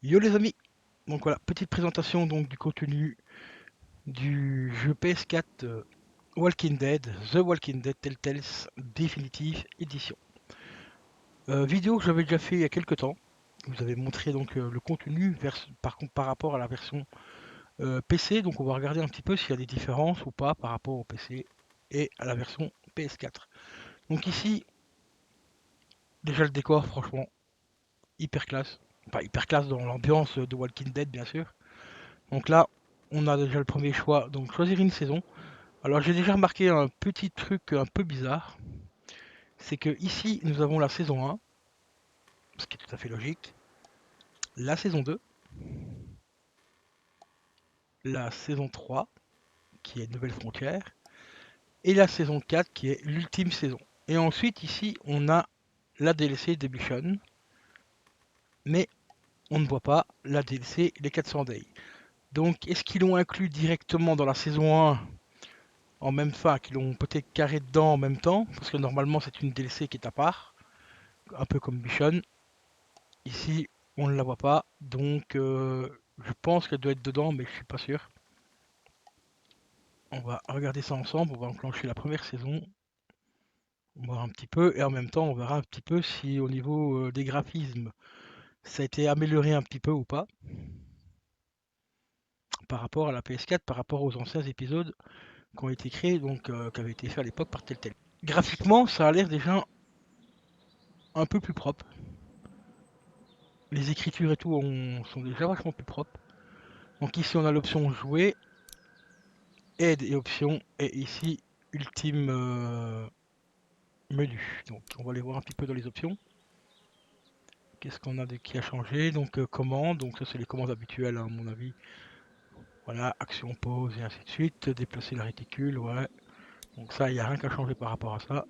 Yo les amis, donc voilà, petite présentation donc du contenu du jeu PS4 Walking Dead, The Walking Dead Telltales Definitive Edition. Vidéo que j'avais déjà fait il y a quelques temps. Vous avez montré donc le contenu par rapport à la version PC, donc on va regarder un petit peu s'il y a des différences ou pas par rapport au PC et à la version PS4. Donc ici, déjà le décor franchement hyper classe, pas hyper classe dans l'ambiance de Walking Dead bien sûr. Donc là, on a déjà le premier choix, donc choisir une saison. Alors j'ai déjà remarqué un petit truc un peu bizarre, c'est que ici nous avons la saison 1, ce qui est tout à fait logique, la saison 2, la saison 3, qui est Nouvelle Frontière, et la saison 4, qui est l'ultime saison. Et ensuite ici on a la DLC Debution, mais on ne voit pas la DLC Les 400 Days. Donc est-ce qu'ils l'ont inclus directement dans la saison 1 en même temps, qu'ils l'ont peut-être carré dedans en même temps, parce que normalement c'est une DLC qui est à part, un peu comme Bichon. Ici, on ne la voit pas, donc je pense qu'elle doit être dedans, mais je suis pas sûr. On va regarder ça ensemble, on va enclencher la première saison, on va voir un petit peu, et en même temps on verra un petit peu si au niveau des graphismes, ça a été amélioré un petit peu ou pas, par rapport à la PS4, par rapport aux anciens épisodes qui ont été créés, donc qui avaient été faits à l'époque par Telltale. Graphiquement, ça a l'air déjà un peu plus propre. Les écritures et tout sont déjà vachement plus propres. Donc ici on a l'option jouer, aide et options, et ici ultime menu. Donc on va aller voir un petit peu dans les options. Qu'est-ce qu'on a qui a changé? Donc commandes, donc ça c'est les commandes habituelles hein, à mon avis. Voilà, action, pause et ainsi de suite. Déplacer la réticule, ouais. Donc ça, il n'y a rien qu'à changer par rapport à ça.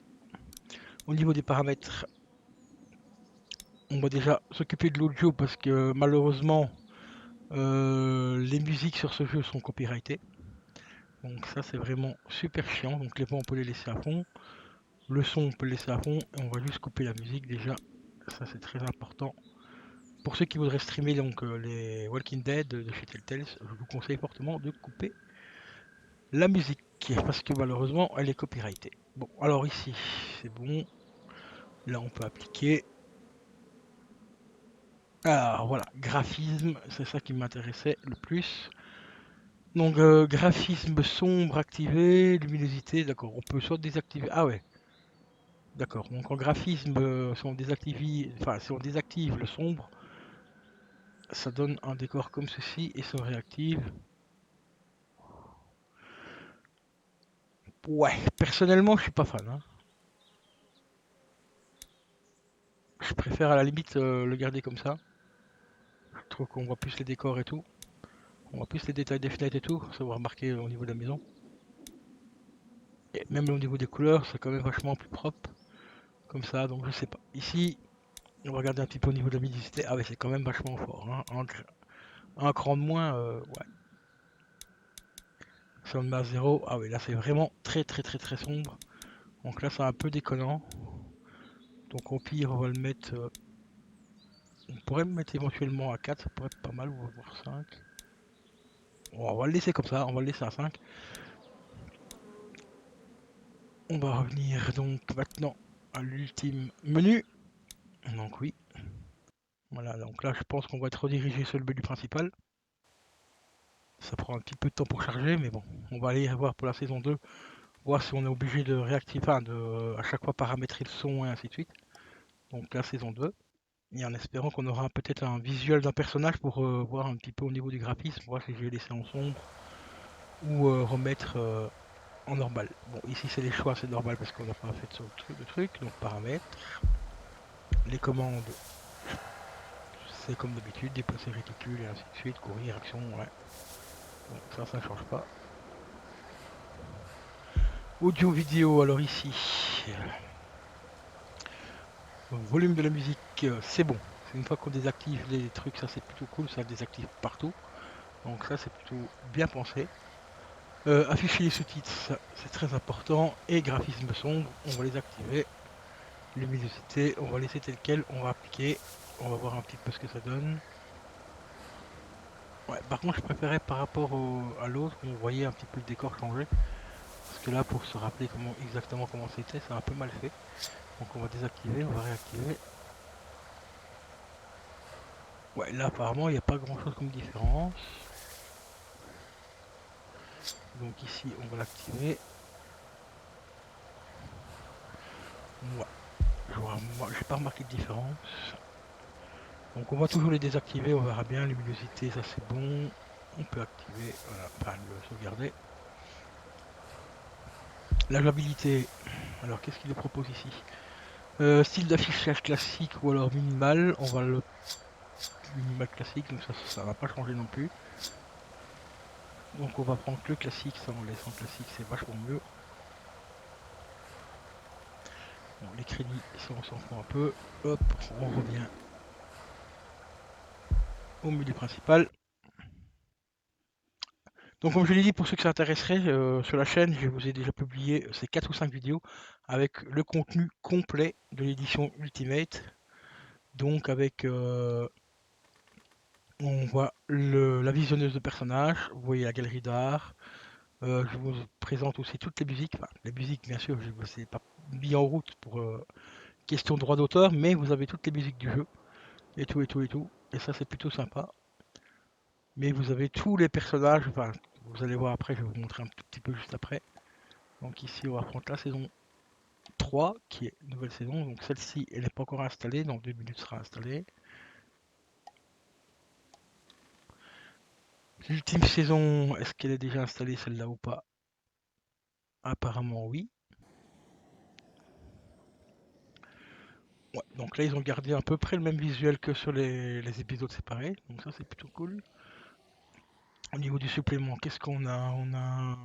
Au niveau des paramètres, on va déjà s'occuper de l'audio parce que malheureusement les musiques sur ce jeu sont copyrightées. Donc ça c'est vraiment super chiant. Donc les voix on peut les laisser à fond. Le son on peut le laisser à fond et on va juste couper la musique déjà. Ça c'est très important. Pour ceux qui voudraient streamer donc les Walking Dead de chez Telltale, je vous conseille fortement de couper la musique parce que malheureusement elle est copyrightée. Bon alors ici c'est bon. Là on peut appliquer. Alors voilà, graphisme, c'est ça qui m'intéressait le plus. Donc graphisme sombre activé, luminosité, d'accord, on peut soit désactiver. Ah ouais, d'accord. Donc en graphisme, si on désactive le sombre, ça donne un décor comme ceci et ça réactive. Ouais, personnellement, je suis pas fan, hein. Je préfère à la limite le garder comme ça. Je trouve qu'on voit plus les décors et tout. On voit plus les détails des fenêtres et tout. Ça va remarquer au niveau de la maison. Et même au niveau des couleurs, c'est quand même vachement plus propre. Comme ça, donc je sais pas. Ici, on va regarder un petit peu au niveau de la luminosité. Ah ouais, c'est quand même vachement fort, hein. Un cran de moins, ouais. Si on le met à 0, ah oui, là c'est vraiment très très très très sombre. Donc là c'est un peu déconnant. Donc au pire, on va le mettre. On pourrait le mettre éventuellement à 4, ça pourrait être pas mal, on va voir 5. Bon, on va le laisser comme ça, on va le laisser à 5. On va revenir donc maintenant à l'ultime menu. Donc oui. Voilà, donc là je pense qu'on va être redirigé sur le menu principal. Ça prend un petit peu de temps pour charger, mais bon, on va aller voir pour la saison 2, voir si on est obligé de réactiver, enfin de à chaque fois paramétrer le son et ainsi de suite. Donc la saison 2. Et en espérant qu'on aura peut-être un visuel d'un personnage pour voir un petit peu au niveau du graphisme, voir si je vais laisser en sombre ou remettre en normal. Bon, ici c'est les choix, c'est normal parce qu'on n'a pas fait de truc. Donc paramètres, les commandes, c'est comme d'habitude, déplacer réticule et ainsi de suite, courir, action, ouais. Donc ça change pas. Audio vidéo, alors ici, volume de la musique, c'est bon. Une fois qu'on désactive les trucs, ça c'est plutôt cool, ça désactive partout. Donc ça c'est plutôt bien pensé. Afficher les sous-titres, c'est très important. Et graphisme sombre, on va les activer. Luminosité, on va laisser tel quel, on va appliquer. On va voir un petit peu ce que ça donne. Ouais, par contre, je préférais par rapport à l'autre, on voyait un petit peu le décor changer. Parce que là, pour se rappeler exactement comment c'était, c'est un peu mal fait. Donc on va désactiver, on va réactiver. Ouais, là apparemment, il n'y a pas grand chose comme différence. Donc ici, on va l'activer. Ouais, j'ai pas remarqué de différence. Donc on va toujours les désactiver, on verra bien. Luminosité, ça c'est bon. On peut activer, voilà, enfin le sauvegarder. La jouabilité, alors qu'est-ce qu'il nous propose ici? Style d'affichage classique ou alors minimal. On va le minimal classique, donc ça va pas changer non plus. Donc on va prendre que le classique, ça on laisse en classique, c'est vachement mieux. Bon, les crédits, ça on s'en fout un peu. Hop, on revient au menu principal. Donc comme je l'ai dit, pour ceux que ça intéresserait, sur la chaîne, je vous ai déjà publié ces 4 ou 5 vidéos avec le contenu complet de l'édition Ultimate. Donc avec, on voit la visionneuse de personnages, vous voyez la galerie d'art. Je vous présente aussi toutes les musiques, enfin les musiques bien sûr, je ne vous ai pas mis en route pour question de droit d'auteur, mais vous avez toutes les musiques du jeu, et tout, et tout, et tout. Et ça c'est plutôt sympa. Mais vous avez tous les personnages, enfin vous allez voir après, je vais vous montrer un tout petit peu juste après. Donc ici on va prendre la saison 3 qui est une nouvelle saison. Donc celle-ci, elle n'est pas encore installée, dans 2 minutes sera installée. L'ultime saison, est-ce qu'elle est déjà installée celle-là ou pas? Apparemment oui. Ouais, donc là ils ont gardé à peu près le même visuel que sur les épisodes séparés. Donc ça c'est plutôt cool. Au niveau du supplément, qu'est-ce qu'on a? On a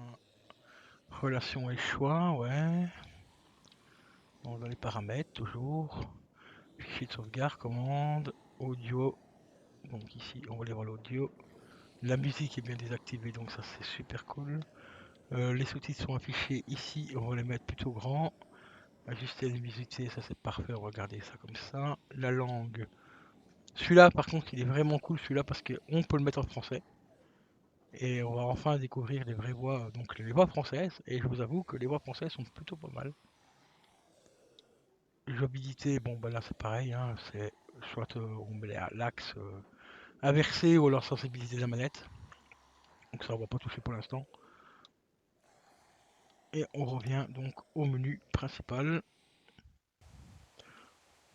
relation et choix, ouais. Dans les paramètres toujours. Fichier de sauvegarde, commande, audio. Donc ici on va aller voir l'audio. La musique est bien désactivée, donc ça c'est super cool. Les sous-titres sont affichés ici, on va les mettre plutôt grands. Ajuster la luminosité, ça c'est parfait, on va garder ça comme ça. La langue. Celui-là par contre il est vraiment cool celui-là parce qu'on peut le mettre en français. Et on va enfin découvrir les vraies voix, donc les voix françaises. Et je vous avoue que les voix françaises sont plutôt pas mal. Jouabilité, bon bah là c'est pareil, hein, c'est soit on met l'axe inversé ou alors sensibilité de la manette. Donc ça on va pas toucher pour l'instant. Et on revient donc au menu principal.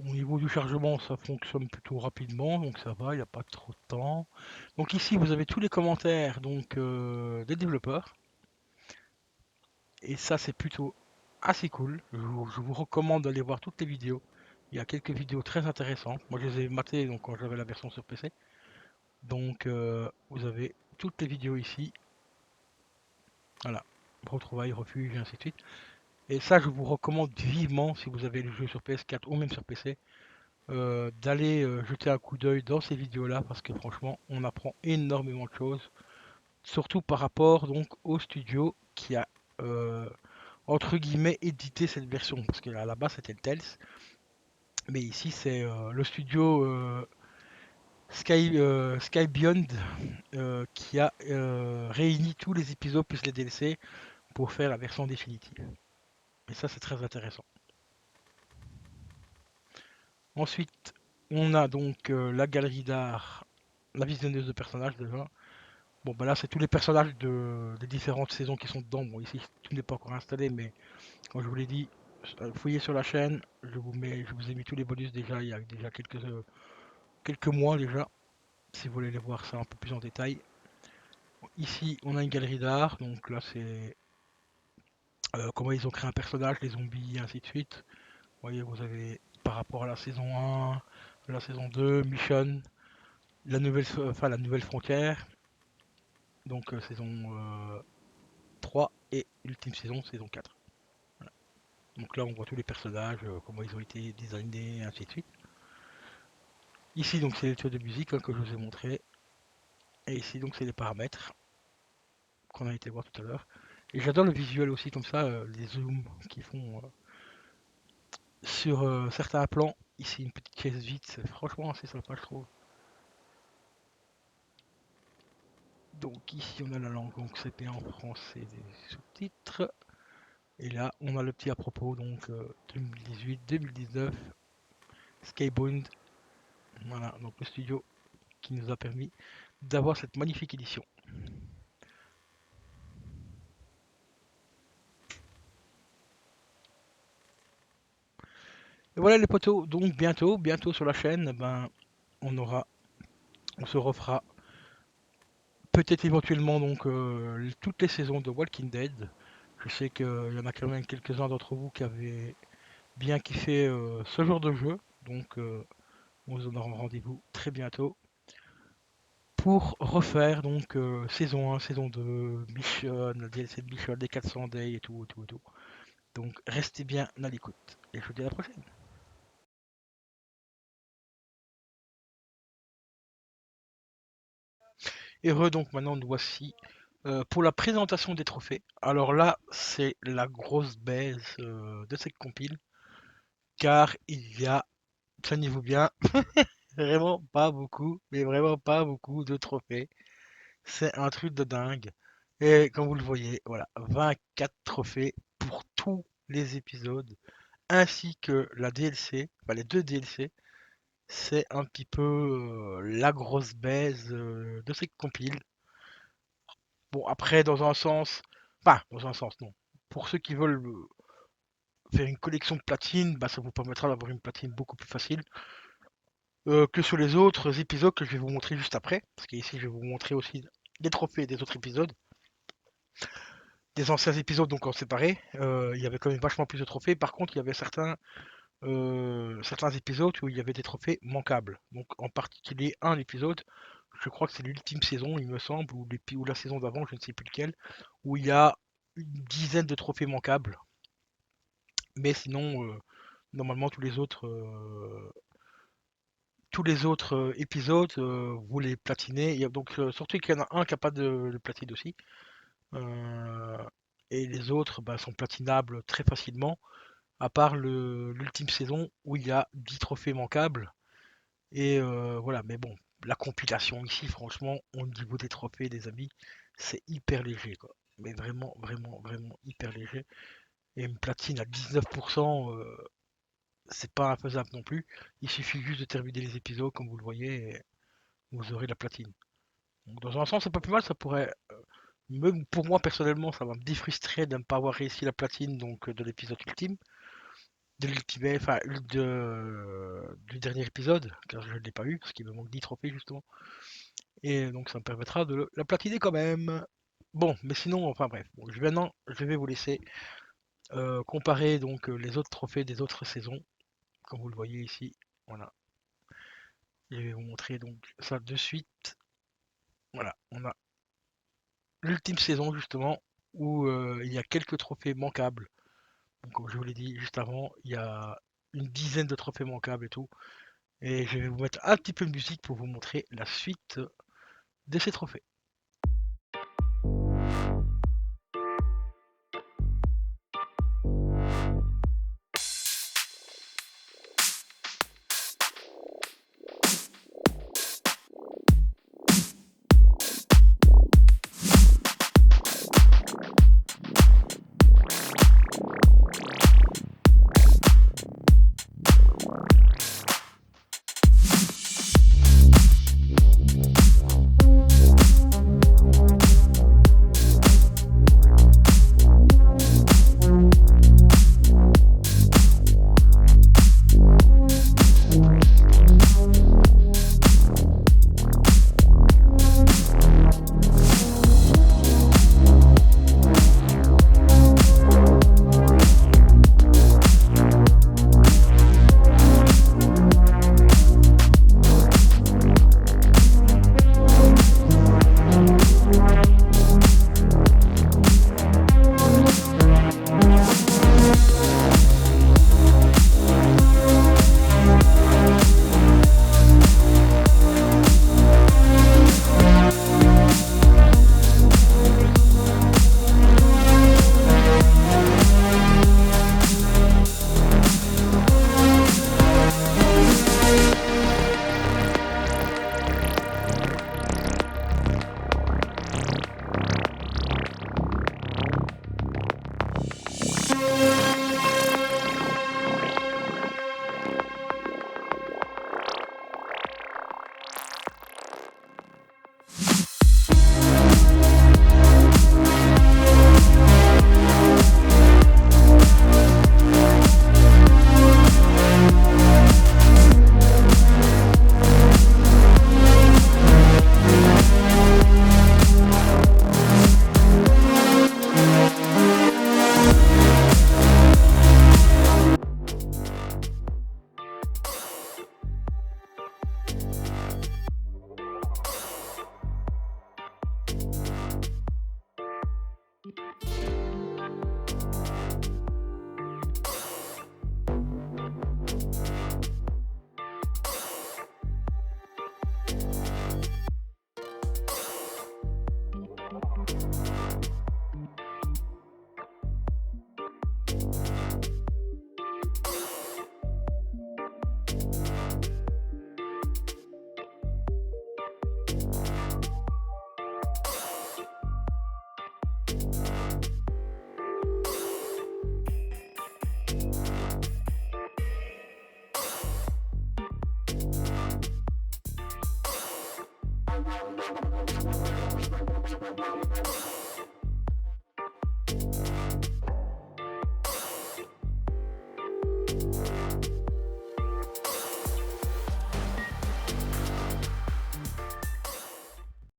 Au niveau du chargement, ça fonctionne plutôt rapidement, donc ça va, il n'y a pas trop de temps. Donc ici, vous avez tous les commentaires donc, des développeurs. Et ça, c'est plutôt assez cool. Je vous recommande d'aller voir toutes les vidéos. Il y a quelques vidéos très intéressantes. Moi, je les ai matées donc, quand j'avais la version sur PC. Donc, vous avez toutes les vidéos ici. Voilà. Retrouvailles, refuge, et ainsi de suite. Et ça, je vous recommande vivement, si vous avez le jeu sur PS4 ou même sur PC, d'aller jeter un coup d'œil dans ces vidéos-là parce que franchement, on apprend énormément de choses, surtout par rapport donc au studio qui a entre guillemets édité cette version parce qu'à la base c'était le Tales, mais ici c'est le studio Sky Beyond qui a réuni tous les épisodes plus les DLC pour faire la version définitive. Et ça c'est très intéressant. Ensuite, on a donc la galerie d'art, la visionneuse de personnages déjà. Bon, bah là, c'est tous les personnages des différentes saisons qui sont dedans. Bon, ici, tout n'est pas encore installé, mais comme je vous l'ai dit, fouillez sur la chaîne. Je vous ai mis tous les bonus déjà, il y a déjà quelques mois déjà, si vous voulez les voir ça un peu plus en détail. Ici, on a une galerie d'art. Donc là, c'est comment ils ont créé un personnage, les zombies, et ainsi de suite. Vous voyez, vous avez par rapport à la saison 1, la saison 2, Mission, la nouvelle frontière. Donc saison 3 et ultime saison, saison 4. Voilà. Donc là, on voit tous les personnages, comment ils ont été designés, ainsi de suite. Ici, donc, c'est les tuyaux de musique hein, que je vous ai montré. Et ici, donc, c'est les paramètres qu'on a été voir tout à l'heure. Et j'adore le visuel aussi, comme ça, les zooms qui font sur certains plans. ici une petite chaise vide, c'est franchement assez sympa je trouve. Donc ici on a la langue, donc c'est bien en français des sous-titres. Et là on a le petit à propos, donc 2018-2019, Skybound. Voilà, donc le studio qui nous a permis d'avoir cette magnifique édition. Et voilà les potos, donc bientôt sur la chaîne, ben on aura, on se refera peut-être éventuellement donc toutes les saisons de Walking Dead. Je sais qu'il y en a quand même quelques-uns d'entre vous qui avaient bien kiffé ce genre de jeu, donc on vous en aura rendez-vous très bientôt pour refaire donc saison 1, saison 2, Mission, la DLC de Mission, des 400 Days et tout, et tout, et tout. Donc restez bien à l'écoute et je vous dis à la prochaine. Heureux donc maintenant nous voici pour la présentation des trophées. Alors là c'est la grosse baise de cette compile car il y a, tenez-vous bien, vraiment pas beaucoup, mais vraiment pas beaucoup de trophées. C'est un truc de dingue. Et comme vous le voyez, voilà, 24 trophées pour tous les épisodes, ainsi que la DLC, enfin les deux DLC. C'est un petit peu la grosse baise de cette compile. Bon, après, dans un sens, pas dans un sens, non. Pour ceux qui veulent faire une collection de platine, bah, ça vous permettra d'avoir une platine beaucoup plus facile que sur les autres épisodes que je vais vous montrer juste après. Parce qu'ici, je vais vous montrer aussi les trophées des autres épisodes. Des anciens épisodes donc en séparé, il y avait quand même vachement plus de trophées. Par contre, il y avait certains épisodes où il y avait des trophées manquables. Donc en particulier un épisode, je crois que c'est l'ultime saison, il me semble, ou la saison d'avant, je ne sais plus lequel, où il y a une dizaine de trophées manquables. Mais sinon, normalement tous les autres épisodes, vous les platinez. Donc surtout qu'il y en a un qui n'a pas de platine aussi. Euh, et les autres bah, sont platinables très facilement, à part l'ultime saison où il y a 10 trophées manquables. Et voilà, mais bon, la compilation ici, franchement, au niveau des trophées, les amis, c'est hyper léger, quoi. Mais vraiment hyper léger. Et une platine à 19%, c'est pas infaisable non plus. Il suffit juste de terminer les épisodes, comme vous le voyez, et vous aurez la platine. Donc, dans un sens, c'est pas plus mal, ça pourrait. Même pour moi, personnellement, ça va me défrustrer de ne pas avoir réussi la platine donc, de l'épisode ultime. De l'ultimate, enfin, du dernier épisode, car je ne l'ai pas eu, parce qu'il me manque 10 trophées justement. Et donc ça me permettra de la platiner quand même. Bon, mais sinon, enfin bref, bon, maintenant je vais vous laisser comparer donc les autres trophées des autres saisons, comme vous le voyez ici. Voilà, je vais vous montrer donc ça de suite. Voilà, on a l'ultime saison justement où il y a quelques trophées manquables. Donc, comme je vous l'ai dit juste avant, il y a une dizaine de trophées manquables et tout. Et je vais vous mettre un petit peu de musique pour vous montrer la suite de ces trophées.